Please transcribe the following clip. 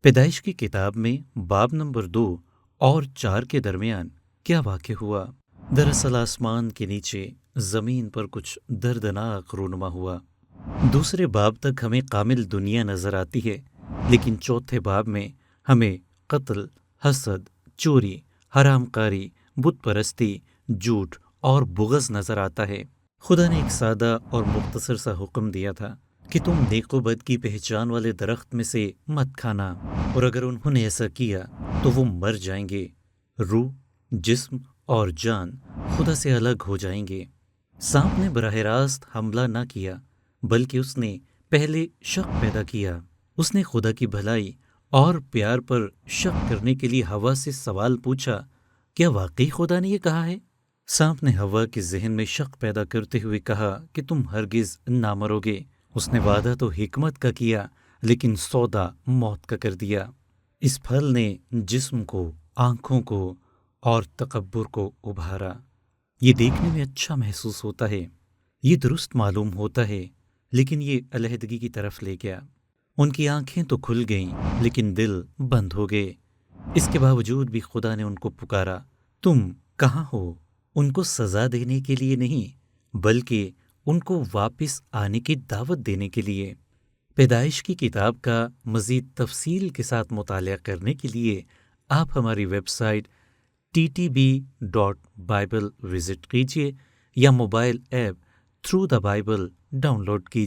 پیدائش کی کتاب میں باب نمبر 2 اور 4 کے درمیان کیا واقع ہوا؟ دراصل آسمان کے نیچے زمین پر کچھ دردناک رونما ہوا۔ دوسرے باب تک ہمیں کامل دنیا نظر آتی ہے، لیکن چوتھے باب میں ہمیں قتل، حسد، چوری، حرام کاری، بت پرستی، جھوٹ اور بغض نظر آتا ہے۔ خدا نے ایک سادہ اور مختصر سا حکم دیا تھا کہ تم نیک و بد کی پہچان والے درخت میں سے مت کھانا، اور اگر انہوں نے ایسا کیا تو وہ مر جائیں گے، روح، جسم اور جان خدا سے الگ ہو جائیں گے۔ سانپ نے براہ راست حملہ نہ کیا، بلکہ اس نے پہلے شک پیدا کیا۔ اس نے خدا کی بھلائی اور پیار پر شک کرنے کے لیے ہوا سے سوال پوچھا، کیا واقعی خدا نے یہ کہا ہے؟ سانپ نے ہوا کے ذہن میں شک پیدا کرتے ہوئے کہا کہ تم ہرگز نہ مرو گے۔ اس نے وعدہ تو حکمت کا کیا، لیکن سودا موت کا کر دیا۔ اس پھل نے جسم کو، آنکھوں کو اور تکبر کو ابھارا۔ یہ دیکھنے میں اچھا محسوس ہوتا ہے، یہ درست معلوم ہوتا ہے، لیکن یہ علیحدگی کی طرف لے گیا۔ ان کی آنکھیں تو کھل گئیں، لیکن دل بند ہو گئے۔ اس کے باوجود بھی خدا نے ان کو پکارا، تم کہاں ہو؟ ان کو سزا دینے کے لیے نہیں، بلکہ ان کو واپس آنے کی دعوت دینے کے لیے۔ پیدائش کی کتاب کا مزید تفصیل کے ساتھ مطالعہ کرنے کے لیے آپ ہماری ویب سائٹ ttb.bible وزٹ کیجیے یا mobile app through the Bible download کیجیے۔